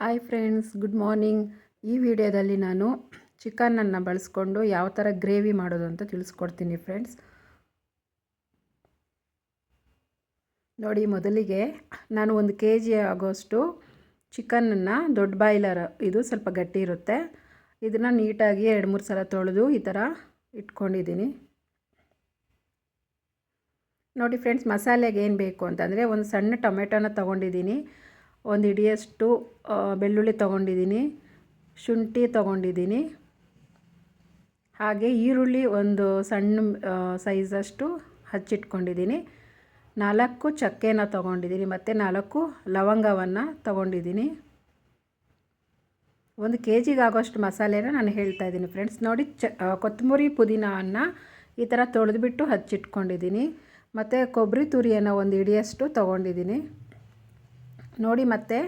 Hi friends, good morning. ಈ ವಿಡಿಯೋದಲ್ಲಿ ನಾನು ಚಿಕನನ್ನು ಬಳಸ್ಕೊಂಡು ಯಾವ ಥರ ಗ್ರೇವಿ ಮಾಡೋದು ಅಂತ ತಿಳಿಸ್ಕೊಡ್ತೀನಿ ಫ್ರೆಂಡ್ಸ್. ನೋಡಿ, ಮೊದಲಿಗೆ ನಾನು 1 kg ಆಗೋಷ್ಟು ಚಿಕನನ್ನು, ದೊಡ್ಡ ಬಾಯ್ಲರ್, ಇದು ಸ್ವಲ್ಪ ಗಟ್ಟಿ ಇರುತ್ತೆ, ಇದನ್ನು ನೀಟಾಗಿ 2-3 ಸಲ ತೊಳೆದು ಈ ಥರ ಇಟ್ಕೊಂಡಿದ್ದೀನಿ. ನೋಡಿ ಫ್ರೆಂಡ್ಸ್, ಮಸಾಲೆಗೆ ಏನು ಬೇಕು ಅಂತಂದರೆ, ಒಂದು ಸಣ್ಣ ಟೊಮೆಟೊನ ತೊಗೊಂಡಿದ್ದೀನಿ, 1 ಹಿಡಿಯಷ್ಟು ಬೆಳ್ಳುಳ್ಳಿ ತೊಗೊಂಡಿದ್ದೀನಿ, ಶುಂಠಿ ತೊಗೊಂಡಿದ್ದೀನಿ, ಹಾಗೆ ಈರುಳ್ಳಿ ಒಂದು ಸಣ್ಣ ಸೈಜಷ್ಟು ಹಚ್ಚಿಟ್ಕೊಂಡಿದ್ದೀನಿ, 4 ಚಕ್ಕೆನ ತೊಗೊಂಡಿದ್ದೀನಿ, ಮತ್ತು 4 ಲವಂಗವನ್ನು ತೊಗೊಂಡಿದ್ದೀನಿ. 1 kg ಆಗೋಷ್ಟು ಮಸಾಲೆನ ನಾನು ಹೇಳ್ತಾ ಇದ್ದೀನಿ ಫ್ರೆಂಡ್ಸ್. ನೋಡಿ, ಕೊತ್ತಂಬರಿ ಪುದೀನವನ್ನು ಈ ಥರ ತೊಳೆದುಬಿಟ್ಟು ಹಚ್ಚಿಟ್ಕೊಂಡಿದ್ದೀನಿ, ಮತ್ತು ಕೊಬ್ಬರಿ ತುರಿಯನ್ನು 1 ಹಿಡಿಯಷ್ಟು ತೊಗೊಂಡಿದ್ದೀನಿ. ನೋಡಿ, ಮತ್ತು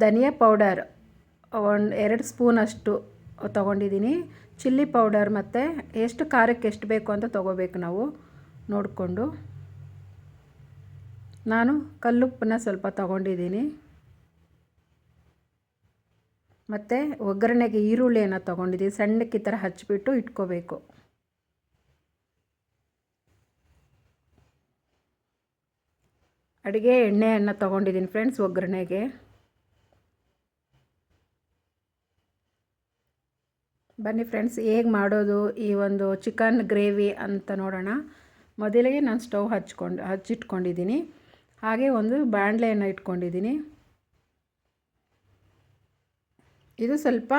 ಧನಿಯಾ ಪೌಡರ್ 2 ಸ್ಪೂನಷ್ಟು ತೊಗೊಂಡಿದ್ದೀನಿ. ಚಿಲ್ಲಿ ಪೌಡರ್, ಮತ್ತು ಎಷ್ಟು ಖಾರಕ್ಕೆ ಎಷ್ಟು ಬೇಕು ಅಂತ ತೊಗೋಬೇಕು ನಾವು ನೋಡಿಕೊಂಡು. ನಾನು ಕಲ್ಲುಪ್ಪನ್ನ ಸ್ವಲ್ಪ ತೊಗೊಂಡಿದ್ದೀನಿ, ಮತ್ತು ಒಗ್ಗರಣೆಗೆ ಈರುಳ್ಳಿಯನ್ನು ತೊಗೊಂಡಿದ್ದೀನಿ, ಸಣ್ಣಕ್ಕೆ ಈ ಥರ ಹಚ್ಚಿಬಿಟ್ಟು ಇಟ್ಕೋಬೇಕು. ಅಡುಗೆ ಎಣ್ಣೆಯನ್ನು ತೊಗೊಂಡಿದ್ದೀನಿ ಫ್ರೆಂಡ್ಸ್ ಒಗ್ಗರಣೆಗೆ. ಬನ್ನಿ ಫ್ರೆಂಡ್ಸ್, ಹೇಗೆ ಮಾಡೋದು ಈ ಒಂದು ಚಿಕನ್ ಗ್ರೇವಿ ಅಂತ ನೋಡೋಣ. ಮೊದಲಿಗೆ ನಾನು ಸ್ಟವ್ ಹಚ್ಚಿಟ್ಕೊಂಡಿದ್ದೀನಿ, ಹಾಗೆ ಒಂದು ಬಾಣಲೆಯನ್ನು ಇಟ್ಕೊಂಡಿದ್ದೀನಿ. ಇದು ಸ್ವಲ್ಪ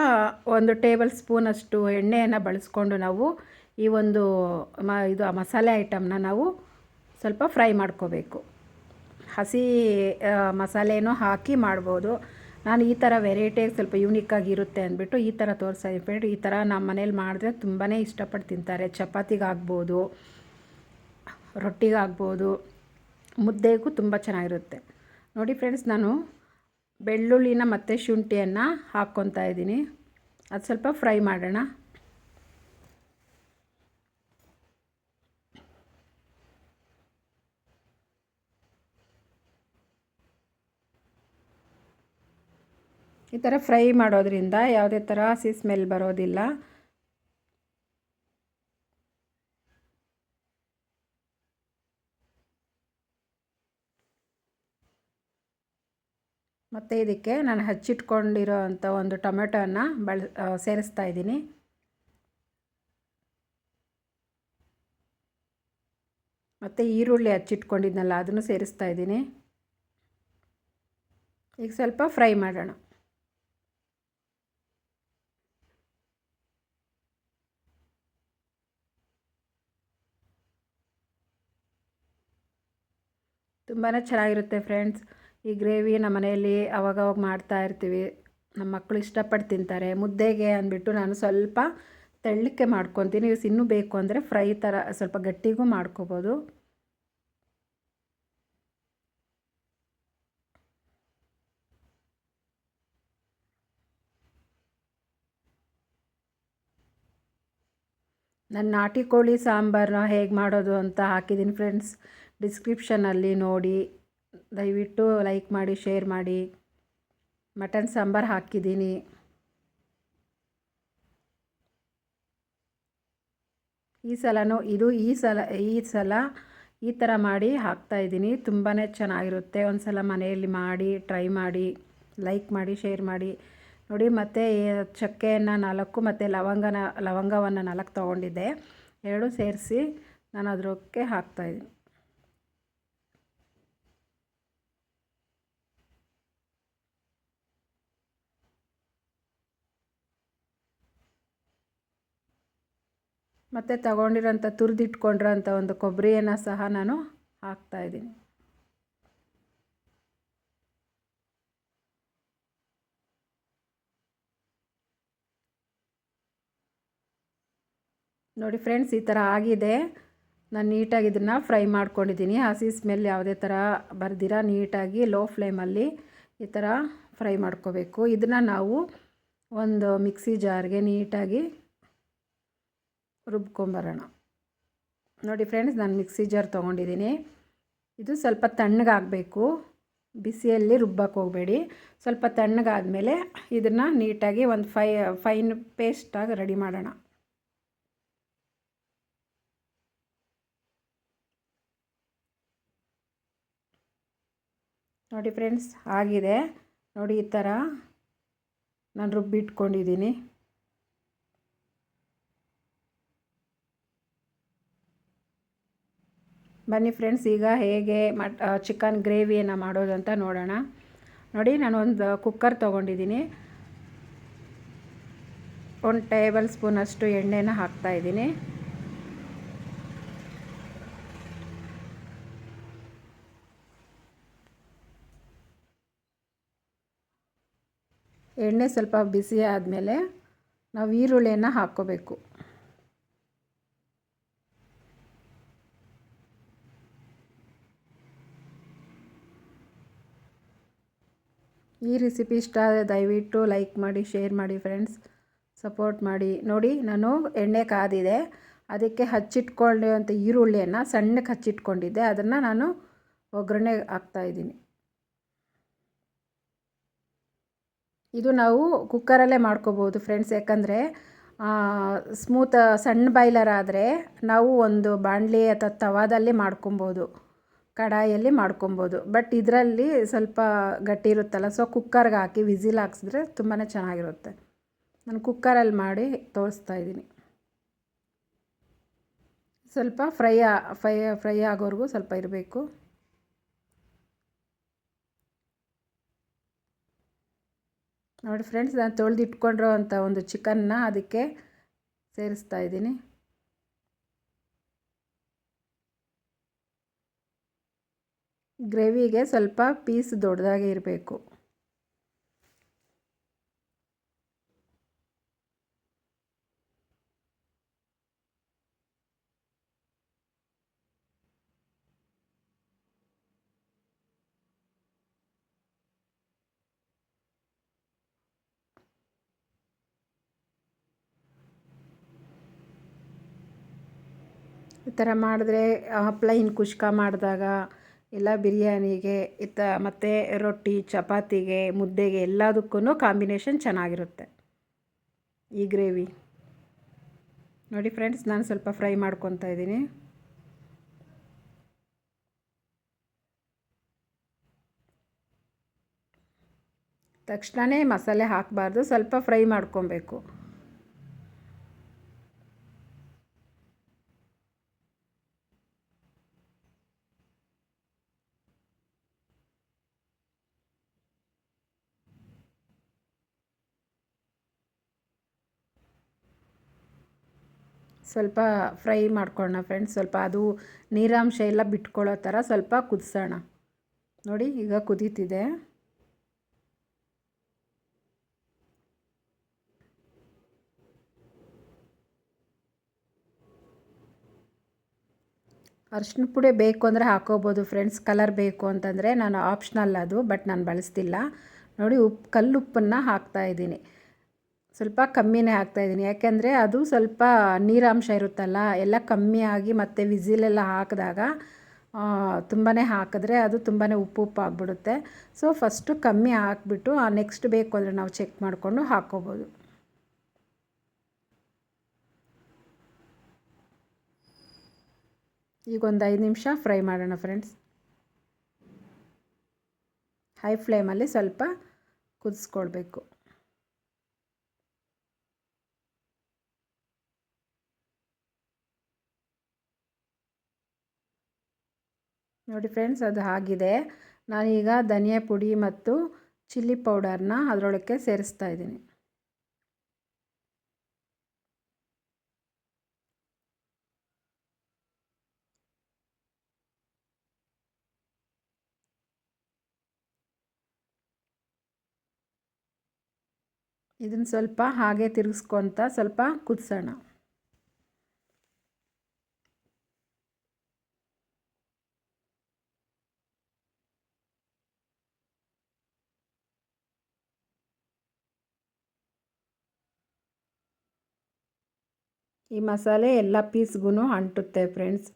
1 ಟೇಬಲ್ ಸ್ಪೂನಷ್ಟು ಎಣ್ಣೆಯನ್ನು ಬಳಸ್ಕೊಂಡು ನಾವು ಈ ಒಂದು ಮಸಾಲೆ ಐಟಮ್ನ ನಾವು ಸ್ವಲ್ಪ ಫ್ರೈ ಮಾಡ್ಕೋಬೇಕು. ಹಸಿ ಮಸಾಲೆನೂ ಹಾಕಿ ಮಾಡ್ಬೋದು. ನಾನು ಈ ಥರ ವೆರೈಟಿಯಾಗಿ ಸ್ವಲ್ಪ ಯೂನಿಕ್ಕಾಗಿರುತ್ತೆ ಅಂದ್ಬಿಟ್ಟು ಈ ಥರ ತೋರಿಸ್ತಾ ಇದ್ದೀನಿ ಫ್ರೆಂಡ್. ಈ ಥರ ನಮ್ಮ ಮನೇಲಿ ಮಾಡಿದ್ರೆ ತುಂಬಾ ಇಷ್ಟಪಟ್ಟು ತಿಂತಾರೆ. ಚಪಾತಿಗಾಗ್ಬೋದು, ರೊಟ್ಟಿಗಾಗ್ಬೋದು, ಮುದ್ದೆಗೂ ತುಂಬ ಚೆನ್ನಾಗಿರುತ್ತೆ. ನೋಡಿ ಫ್ರೆಂಡ್ಸ್, ನಾನು ಬೆಳ್ಳುಳ್ಳಿನ ಮತ್ತು ಶುಂಠಿಯನ್ನು ಹಾಕ್ಕೊತಾ ಇದ್ದೀನಿ. ಅದು ಸ್ವಲ್ಪ ಫ್ರೈ ಮಾಡೋಣ. ಈ ಥರ ಫ್ರೈ ಮಾಡೋದ್ರಿಂದ ಯಾವುದೇ ಥರ ಹಸಿ ಸ್ಮೆಲ್ ಬರೋದಿಲ್ಲ. ಮತ್ತು ಇದಕ್ಕೆ ನಾನು ಹಚ್ಚಿಟ್ಕೊಂಡಿರೋ ಅಂಥ ಒಂದು ಟೊಮೆಟೊನ ಸೇರಿಸ್ತಾ ಇದ್ದೀನಿ. ಮತ್ತು ಈರುಳ್ಳಿ ಹಚ್ಚಿಟ್ಕೊಂಡಿದ್ನಲ್ಲ ಅದನ್ನು ಸೇರಿಸ್ತಾ ಇದ್ದೀನಿ. ಈಗ ಸ್ವಲ್ಪ ಫ್ರೈ ಮಾಡೋಣ. ತುಂಬಾ ಚೆನ್ನಾಗಿರುತ್ತೆ ಫ್ರೆಂಡ್ಸ್. ಈ ಗ್ರೇವಿ ನಮ್ಮ ಮನೆಯಲ್ಲಿ ಅವಾಗವಾಗ ಮಾಡ್ತಾ ಇರ್ತೀವಿ. ನಮ್ಮ ಮಕ್ಕಳು ಇಷ್ಟಪಟ್ಟು ತಿಂತಾರೆ. ಮುದ್ದೆಗೆ ಅಂದ್ಬಿಟ್ಟು ನಾನು ಸ್ವಲ್ಪ ತೆಳ್ಳಕ್ಕೆ ಮಾಡ್ಕೊತೀನಿ. ಇನ್ನೂ ಬೇಕು ಅಂದರೆ ಫ್ರೈ ಥರ ಸ್ವಲ್ಪ ಗಟ್ಟಿಗೂ ಮಾಡ್ಕೋಬೋದು. ನಾನು ನಾಟಿ ಕೋಳಿ ಸಾಂಬಾರನ್ನ ಹೇಗೆ ಮಾಡೋದು ಅಂತ ಹಾಕಿದ್ದೀನಿ ಫ್ರೆಂಡ್ಸ್. ಡಿಸ್ಕ್ರಿಪ್ಷನಲ್ಲಿ ನೋಡಿ, ದಯವಿಟ್ಟು ಲೈಕ್ ಮಾಡಿ, ಶೇರ್ ಮಾಡಿ. ಮಟನ್ ಸಾಂಬಾರು ಹಾಕಿದ್ದೀನಿ. ಈ ಸಲ ಈ ಥರ ಮಾಡಿ ಹಾಕ್ತಾಯಿದ್ದೀನಿ. ತುಂಬಾ ಚೆನ್ನಾಗಿರುತ್ತೆ. ಒಂದು ಸಲ ಮನೆಯಲ್ಲಿ ಮಾಡಿ ಟ್ರೈ ಮಾಡಿ, ಲೈಕ್ ಮಾಡಿ, ಶೇರ್ ಮಾಡಿ. ನೋಡಿ, ಮತ್ತು ಚಕ್ಕೆಯನ್ನು 4 ಮತ್ತು ಲವಂಗವನ್ನು 4 ತೊಗೊಂಡಿದ್ದೆ, 2 ಸೇರಿಸಿ ನಾನು ಅದಕ್ಕೆ ಹಾಕ್ತಾಯಿದ್ದೀನಿ. ಮತ್ತು ತಗೊಂಡಿರೋಂಥ ತುರಿದಿಟ್ಕೊಂಡಿರೋಂಥ ಒಂದು ಕೊಬ್ಬರಿಯನ್ನು ಸಹ ನಾನು ಹಾಕ್ತಾಯಿದ್ದೀನಿ. ನೋಡಿ ಫ್ರೆಂಡ್ಸ್, ಈ ಥರ ಆಗಿದೆ. ನಾನು ನೀಟಾಗಿ ಇದನ್ನು ಫ್ರೈ ಮಾಡ್ಕೊಂಡಿದ್ದೀನಿ. ಹಸಿ ಸ್ಮೆಲ್ ಯಾವುದೇ ಥರ ಬರ್ದಿರ ನೀಟಾಗಿ ಲೋ ಫ್ಲೇಮಲ್ಲಿ ಈ ಥರ ಫ್ರೈ ಮಾಡ್ಕೋಬೇಕು. ಇದನ್ನು ನಾವು ಒಂದು ಮಿಕ್ಸಿ ಜಾರ್ಗೆ ನೀಟಾಗಿ ರುಬ್ಕೊಂಬರೋಣ. ನೋಡಿ ಫ್ರೆಂಡ್ಸ್, ನಾನು ಮಿಕ್ಸಿ ಜಾರ್ ತೊಗೊಂಡಿದ್ದೀನಿ. ಇದು ಸ್ವಲ್ಪ ತಣ್ಣಗಾಗಬೇಕು. ಬಿಸಿಯಲ್ಲಿ ರುಬ್ಬಕ್ಕೆ ಹೋಗಬೇಡಿ. ಸ್ವಲ್ಪ ತಣ್ಣಗಾದಮೇಲೆ ಇದನ್ನು ನೀಟಾಗಿ ಒಂದು ಫೈನ್ ಪೇಸ್ಟಾಗಿ ರೆಡಿ ಮಾಡೋಣ. ನೋಡಿ ಫ್ರೆಂಡ್ಸ್, ಆಗಿದೆ ನೋಡಿ. ಈ ಥರ ನಾನು ರುಬ್ಬಿಟ್ಕೊಂಡಿದ್ದೀನಿ. ಬನ್ನಿ ಫ್ರೆಂಡ್ಸ್, ಈಗ ಹೇಗೆ ಚಿಕನ್ ಗ್ರೇವಿಯನ್ನು ಮಾಡೋದು ಅಂತ ನೋಡೋಣ. ನೋಡಿ, ನಾನು ಒಂದು ಕುಕ್ಕರ್ ತೊಗೊಂಡಿದ್ದೀನಿ. 1 ಟೇಬಲ್ ಸ್ಪೂನಷ್ಟು ಎಣ್ಣೆನ ಹಾಕ್ತಾಯಿದ್ದೀನಿ. ಎಣ್ಣೆ ಸ್ವಲ್ಪ ಬಿಸಿ ಆದಮೇಲೆ ನಾವು ಈರುಳ್ಳಿಯನ್ನು ಹಾಕ್ಕೋಬೇಕು. ಈ ರೆಸಿಪಿ ಇಷ್ಟ ಆದರೆ ದಯವಿಟ್ಟು ಲೈಕ್ ಮಾಡಿ, ಶೇರ್ ಮಾಡಿ ಫ್ರೆಂಡ್ಸ್, ಸಪೋರ್ಟ್ ಮಾಡಿ. ನೋಡಿ, ನಾನು ಎಣ್ಣೆ ಕಾದಿದೆ, ಅದಕ್ಕೆ ಹಚ್ಚಿಟ್ಕೊಳ್ಳುವಂಥ ಈರುಳ್ಳಿಯನ್ನು ಸಣ್ಣಕ್ಕೆ ಹಚ್ಚಿಟ್ಕೊಂಡಿದ್ದೆ, ಅದನ್ನು ನಾನು ಒಗ್ಗರಣೆ ಹಾಕ್ತಾಯಿದ್ದೀನಿ. ಇದು ನಾವು ಕುಕ್ಕರಲ್ಲೇ ಮಾಡ್ಕೋಬೋದು ಫ್ರೆಂಡ್ಸ್, ಯಾಕಂದರೆ ಸಣ್ಣ ಬಾಯ್ಲರ್ ಆದರೆ ನಾವು ಒಂದು ಬಾಣಲಿ ಅಥವಾ ತವಾದಲ್ಲಿ ಮಾಡ್ಕೊಬೋದು, ಕಡಾಯಲ್ಲಿ ಮಾಡ್ಕೊಬೋದು. ಬಟ್ ಇದರಲ್ಲಿ ಸ್ವಲ್ಪ ಗಟ್ಟಿ ಇರುತ್ತಲ್ಲ, ಸೊ ಕುಕ್ಕರ್ಗೆ ಹಾಕಿ ವಿಸಿಲ್ ಹಾಕ್ಸಿದ್ರೆ ತುಂಬಾ ಚೆನ್ನಾಗಿರುತ್ತೆ. ನಾನು ಕುಕ್ಕರಲ್ಲಿ ಮಾಡಿ ತೋರಿಸ್ತಾ ಇದ್ದೀನಿ. ಸ್ವಲ್ಪ ಫ್ರೈ ಆಗೋವರೆಗೂ ಸ್ವಲ್ಪ ಇರಬೇಕು. ನೋಡಿ ಫ್ರೆಂಡ್ಸ್, ನಾನು ತೊಳೆದಿಟ್ಕೊಂಡಿರೋ ಅಂಥ ಒಂದು ಚಿಕನ್ನ ಅದಕ್ಕೆ ಸೇರಿಸ್ತಾ ಇದ್ದೀನಿ. ಗ್ರೇವಿಗೆ ಸ್ವಲ್ಪ ಪೀಸ್ ದೊಡ್ಡದಾಗಿ ಇರಬೇಕು. ಈ ಥರ ಮಾಡಿದ್ರೆ ಪ್ಲೈನ್ ಕುಷ್ಕ ಮಾಡಿದಾಗ ಇಲ್ಲ ಬಿರಿಯಾನಿಗೆ ಮತ್ತು ರೊಟ್ಟಿ, ಚಪಾತಿಗೆ, ಮುದ್ದೆಗೆ ಎಲ್ಲದಕ್ಕೂ ಕಾಂಬಿನೇಷನ್ ಚೆನ್ನಾಗಿರುತ್ತೆ ಈ ಗ್ರೇವಿ. ನೋಡಿ ಫ್ರೆಂಡ್ಸ್, ನಾನು ಸ್ವಲ್ಪ ಫ್ರೈ ಮಾಡ್ಕೊತಾ ಇದ್ದೀನಿ. ತಕ್ಷಣವೇ ಮಸಾಲೆ ಹಾಕಬಾರ್ದು, ಸ್ವಲ್ಪ ಫ್ರೈ ಮಾಡ್ಕೊಬೇಕು. ಸ್ವಲ್ಪ ಫ್ರೈ ಮಾಡ್ಕೊಳ್ಳೋಣ ಫ್ರೆಂಡ್ಸ್. ಸ್ವಲ್ಪ ಅದು ನೀರಾಂಶ ಎಲ್ಲ ಬಿಟ್ಕೊಳ್ಳೋ ಥರ ಸ್ವಲ್ಪ ಕುದಿಸೋಣ. ನೋಡಿ, ಈಗ ಕುದೀತಿದೆ. ಅರಿಶಿನ ಪುಡಿ ಬೇಕು ಅಂದರೆ ಹಾಕೋಬೋದು ಫ್ರೆಂಡ್ಸ್. ಕಲರ್ ಬೇಕು ಅಂತಂದರೆ ನಾನು ಆಪ್ಷನಲ್ ಅದು, ಬಟ್ ನಾನು ಬಳಸ್ತಿಲ್ಲ. ನೋಡಿ, ಕಲ್ಲುಪ್ಪನ್ನು ಹಾಕ್ತಾಯಿದ್ದೀನಿ. ಸ್ವಲ್ಪ ಕಮ್ಮಿನೇ ಹಾಕ್ತಾಯಿದ್ದೀನಿ, ಯಾಕೆಂದರೆ ಅದು ಸ್ವಲ್ಪ ನೀರಾಂಶ ಇರುತ್ತಲ್ಲ, ಎಲ್ಲ ಕಮ್ಮಿಯಾಗಿ ಮತ್ತು ವಿಸಿಲೆಲ್ಲ ಹಾಕಿದಾಗ ತುಂಬಾ ಹಾಕಿದ್ರೆ ಅದು ತುಂಬಾ ಉಪ್ಪು ಆಗಿಬಿಡುತ್ತೆ. ಸೊ ಫಸ್ಟು ಕಮ್ಮಿ ಹಾಕ್ಬಿಟ್ಟು ನೆಕ್ಸ್ಟ್ ಬೇಕು ಅಂದರೆ ನಾವು ಚೆಕ್ ಮಾಡಿಕೊಂಡು ಹಾಕ್ಕೋಬೋದು. ಈಗ ಒಂದು 5 ನಿಮಿಷ ಫ್ರೈ ಮಾಡೋಣ ಫ್ರೆಂಡ್ಸ್. ಹೈ ಫ್ಲೇಮಲ್ಲಿ ಸ್ವಲ್ಪ ಕುದಿಸ್ಕೊಳ್ಬೇಕು. ನೋಡಿ ಫ್ರೆಂಡ್ಸ್, ಅದು ಆಗಿದೆ. ನಾನೀಗ ಧನಿಯಾ ಪುಡಿ ಮತ್ತು ಚಿಲ್ಲಿ ಪೌಡರ್ನ ಅದರೊಳಕ್ಕೆ ಸೇರಿಸ್ತಾ ಇದ್ದೀನಿ. ಇದನ್ನು ಸ್ವಲ್ಪ ಹಾಗೆ ತಿರುಗಿಸ್ಕೊತ ಸ್ವಲ್ಪ ಕುದಿಸೋಣ. ಈ ಮಸಾಲೆ ಎಲ್ಲ ಪೀಸ್ಗೂ ಅಂಟುತ್ತೆ ಫ್ರೆಂಡ್ಸ್.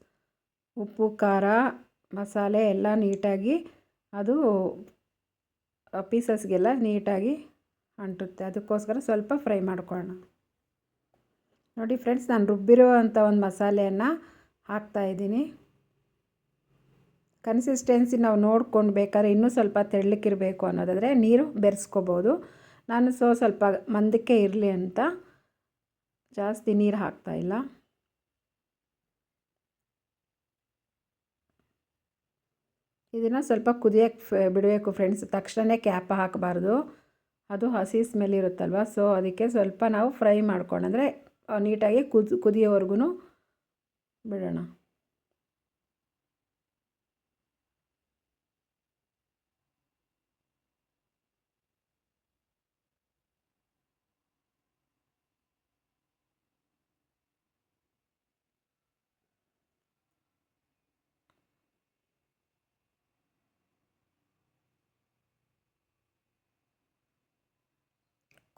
ಉಪ್ಪು, ಖಾರ, ಮಸಾಲೆ ಎಲ್ಲ ನೀಟಾಗಿ ಅದು ಪೀಸಸ್ಗೆಲ್ಲ ನೀಟಾಗಿ ಅಂಟುತ್ತೆ. ಅದಕ್ಕೋಸ್ಕರ ಸ್ವಲ್ಪ ಫ್ರೈ ಮಾಡ್ಕೊಳ್ಳೋಣ. ನೋಡಿ ಫ್ರೆಂಡ್ಸ್, ನಾನು ರುಬ್ಬಿರುವಂಥ ಒಂದು ಮಸಾಲೆಯನ್ನು ಹಾಕ್ತಾಯಿದ್ದೀನಿ. ಕನ್ಸಿಸ್ಟೆನ್ಸಿ ನಾವು ನೋಡ್ಕೊಂಡು ಬೇಕಾದ್ರೆ ಇನ್ನೂ ಸ್ವಲ್ಪ ತೆಳ್ಳಕ್ಕಿರಬೇಕು ಅನ್ನೋದಾದರೆ ನೀರು ಬೆರೆಸ್ಕೋಬೋದು. ನಾನು ಸ್ವಲ್ಪ ಮಂದಕ್ಕೆ ಇರಲಿ ಅಂತ ಜಾಸ್ತಿ ನೀರು ಹಾಕ್ತಾಯಿಲ್ಲ. ಇದನ್ನು ಸ್ವಲ್ಪ ಕುದಿಯೋಕ್ಕೆ ಬಿಡಬೇಕು ಫ್ರೆಂಡ್ಸ್. ತಕ್ಷಣ ಕ್ಯಾಪ್ ಹಾಕಬಾರ್ದು, ಅದು ಹಸಿ ಸ್ಮೆಲ್ ಇರುತ್ತಲ್ವ. ಸೊ ಅದಕ್ಕೆ ಸ್ವಲ್ಪ ನಾವು ಫ್ರೈ ಮಾಡ್ಕೊಂಡ್ರೆ ನೀಟಾಗಿ ಕುದಿಯೋವರೆಗೂ ಬಿಡೋಣ.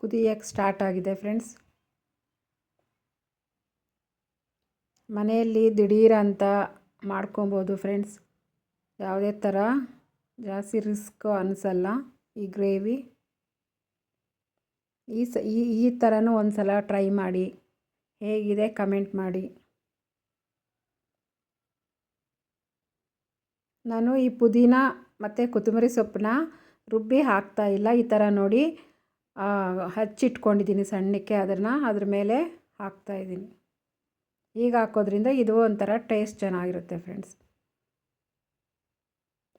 ಕುದಿಯೋಕ್ಕೆ ಸ್ಟಾರ್ಟ್ ಆಗಿದೆ ಫ್ರೆಂಡ್ಸ್. ಮನೆಯಲ್ಲಿ ದಿಢೀರ್ ಅಂತ ಮಾಡ್ಕೊಬೋದು ಫ್ರೆಂಡ್ಸ್. ಯಾವುದೇ ಥರ ಜಾಸ್ತಿ ರಿಸ್ಕ್ ಅನಿಸಲ್ಲ ಈ ಗ್ರೇವಿ. ಈ ಥರನೂ ಒಂದು ಸಲ ಟ್ರೈ ಮಾಡಿ, ಹೇಗಿದೆ ಕಮೆಂಟ್ ಮಾಡಿ. ನಾನು ಈ ಪುದೀನ ಮತ್ತು ಕೊತ್ತಂಬರಿ ಸೊಪ್ಪನ್ನ ರುಬ್ಬಿ ಹಾಕ್ತಾಯಿಲ್ಲ. ಈ ಥರ ನೋಡಿ ಹಚ್ಚಿಟ್ಕೊಂಡಿದ್ದೀನಿ ಸಣ್ಣಕ್ಕೆ, ಅದ್ರ ಮೇಲೆ ಹಾಕ್ತಾಯಿದ್ದೀನಿ. ಈಗ ಹಾಕೋದ್ರಿಂದ ಇದು ಒಂಥರ ಟೇಸ್ಟ್ ಚೆನ್ನಾಗಿರುತ್ತೆ ಫ್ರೆಂಡ್ಸ್.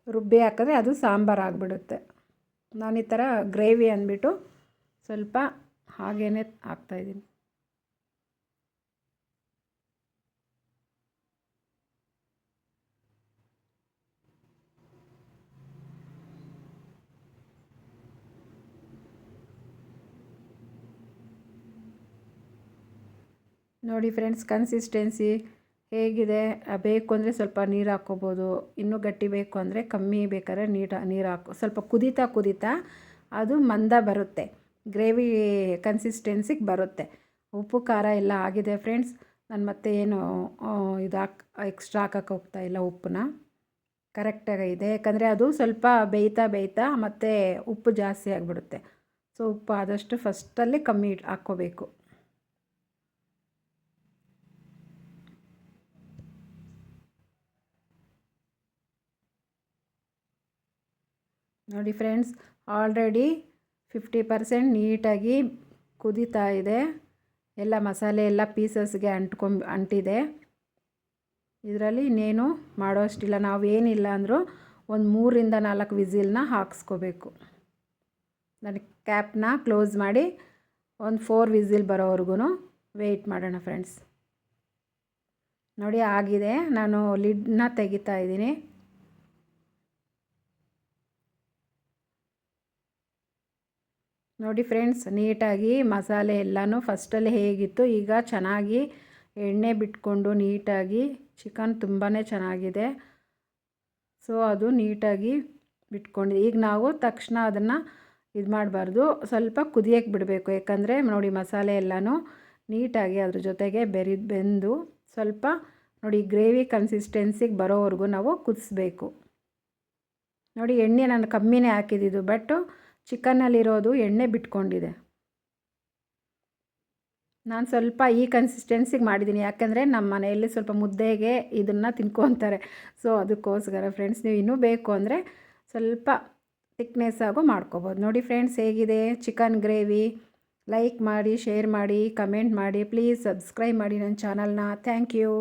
ರುಬ್ಬಿ ಹಾಕಿದ್ರೆ ಅದು ಸಾಂಬಾರು ಆಗಿಬಿಡುತ್ತೆ. ನಾನು ಈ ಥರ ಗ್ರೇವಿ ಅಂದ್ಬಿಟ್ಟು ಸ್ವಲ್ಪ ಹಾಗೇ ಹಾಕ್ತಾಯಿದ್ದೀನಿ. ನೋಡಿ ಫ್ರೆಂಡ್ಸ್, ಕನ್ಸಿಸ್ಟೆನ್ಸಿ ಹೇಗಿದೆ. ಬೇಕು ಅಂದರೆ ಸ್ವಲ್ಪ ನೀರು ಹಾಕ್ಕೋಬೋದು, ಇನ್ನೂ ಗಟ್ಟಿ ಬೇಕು ಅಂದರೆ ಕಮ್ಮಿ ಬೇಕಾದ್ರೆ ನೀರು ಹಾಕೋ. ಸ್ವಲ್ಪ ಕುದೀತಾ ಅದು ಮಂದ ಬರುತ್ತೆ, ಗ್ರೇವಿ ಕನ್ಸಿಸ್ಟೆನ್ಸಿಗೆ ಬರುತ್ತೆ. ಉಪ್ಪು ಖಾರ ಎಲ್ಲ ಆಗಿದೆ ಫ್ರೆಂಡ್ಸ್. ನಾನು ಮತ್ತೆ ಏನು ಎಕ್ಸ್ಟ್ರಾ ಹಾಕಕ್ಕೆ ಹೋಗ್ತಾಯಿಲ್ಲ. ಉಪ್ಪನ್ನ ಕರೆಕ್ಟಾಗಿದೆ, ಯಾಕಂದರೆ ಅದು ಸ್ವಲ್ಪ ಬೇಯ್ತಾ ಮತ್ತು ಉಪ್ಪು ಜಾಸ್ತಿ ಆಗಿಬಿಡುತ್ತೆ. ಸೊ ಉಪ್ಪು ಆದಷ್ಟು ಫಸ್ಟಲ್ಲಿ ಕಮ್ಮಿ ಹಾಕ್ಕೋಬೇಕು. ನೋಡಿ ಫ್ರೆಂಡ್ಸ್, ಆಲ್ರೆಡಿ 50% ನೀಟಾಗಿ ಕುದೀತಾ ಇದೆ. ಎಲ್ಲ ಮಸಾಲೆ ಎಲ್ಲ ಪೀಸಸ್ಗೆ ಅಂಟಿದೆ. ಇದರಲ್ಲಿ ಇನ್ನೇನು ಮಾಡೋ ಅಷ್ಟಿಲ್ಲ. ನಾವೇನಿಲ್ಲ ಅಂದರೂ ಒಂದು 3ರಿಂದ 4 ವಿಸಿಲ್ನ ಹಾಕ್ಸ್ಕೋಬೇಕು. ನಾನು ಕ್ಯಾಪ್ನ ಕ್ಲೋಸ್ ಮಾಡಿ ಒಂದು 4 ವಿಸಿಲ್ ಬರೋವರೆಗೂ ವೆಯ್ಟ್ ಮಾಡೋಣ ಫ್ರೆಂಡ್ಸ್. ನೋಡಿ ಆಗಿದೆ. ನಾನು ಲಿಡ್ನ ತೆಗಿತಾ ಇದ್ದೀನಿ. ನೋಡಿ ಫ್ರೆಂಡ್ಸ್, ನೀಟಾಗಿ ಮಸಾಲೆ ಎಲ್ಲನೂ ಫಸ್ಟಲ್ಲಿ ಹೇಗಿತ್ತು ಈಗ ಚೆನ್ನಾಗಿ ಎಣ್ಣೆ ಬಿಟ್ಕೊಂಡು ನೀಟಾಗಿ ಚಿಕನ್ ತುಂಬಾ ಚೆನ್ನಾಗಿದೆ. ಸೊ ಅದು ನೀಟಾಗಿ ಬಿಟ್ಕೊಂಡಿದೆ. ಈಗ ನಾವು ತಕ್ಷಣ ಅದನ್ನು ಇದು ಮಾಡಬಾರ್ದು, ಸ್ವಲ್ಪ ಕುದಿಯೋಕ್ಕೆ ಬಿಡಬೇಕು. ಯಾಕಂದರೆ ನೋಡಿ ಮಸಾಲೆ ಎಲ್ಲನೂ ನೀಟಾಗಿ ಅದ್ರ ಜೊತೆಗೆ ಬೆಂದು ಸ್ವಲ್ಪ ನೋಡಿ ಗ್ರೇವಿ ಕನ್ಸಿಸ್ಟೆನ್ಸಿಗೆ ಬರೋವರೆಗೂ ನಾವು ಕುದಿಸ್ಬೇಕು. ನೋಡಿ ಎಣ್ಣೆ ನಾನು ಕಮ್ಮಿನೇ ಹಾಕಿದ್ದು, ಬಟ್ ಚಿಕನ್ನಲ್ಲಿರೋದು ಎಣ್ಣೆ ಬಿಟ್ಕೊಂಡಿದೆ. ನಾನು ಸ್ವಲ್ಪ ಈ ಕನ್ಸಿಸ್ಟೆನ್ಸಿಗೆ ಮಾಡಿದ್ದೀನಿ, ಯಾಕೆಂದರೆ ನಮ್ಮ ಮನೆಯಲ್ಲಿ ಸ್ವಲ್ಪ ಮುದ್ದೆಗೆ ಇದನ್ನು ತಿನ್ಕೊತಾರೆ. ಸೊ ಅದಕ್ಕೋಸ್ಕರ ಫ್ರೆಂಡ್ಸ್, ನೀವು ಇನ್ನೂ ಬೇಕು ಅಂದರೆ ಸ್ವಲ್ಪ ಥಿಕ್ನೆಸ್ ಆಗೋ ಮಾಡ್ಕೋಬೋದು. ನೋಡಿ ಫ್ರೆಂಡ್ಸ್, ಹೇಗಿದೆ ಚಿಕನ್ ಗ್ರೇವಿ. ಲೈಕ್ ಮಾಡಿ, ಶೇರ್ ಮಾಡಿ, ಕಮೆಂಟ್ ಮಾಡಿ, ಪ್ಲೀಸ್ ಸಬ್ಸ್ಕ್ರೈಬ್ ಮಾಡಿ ನನ್ನ ಚಾನಲ್ನ. Thank you.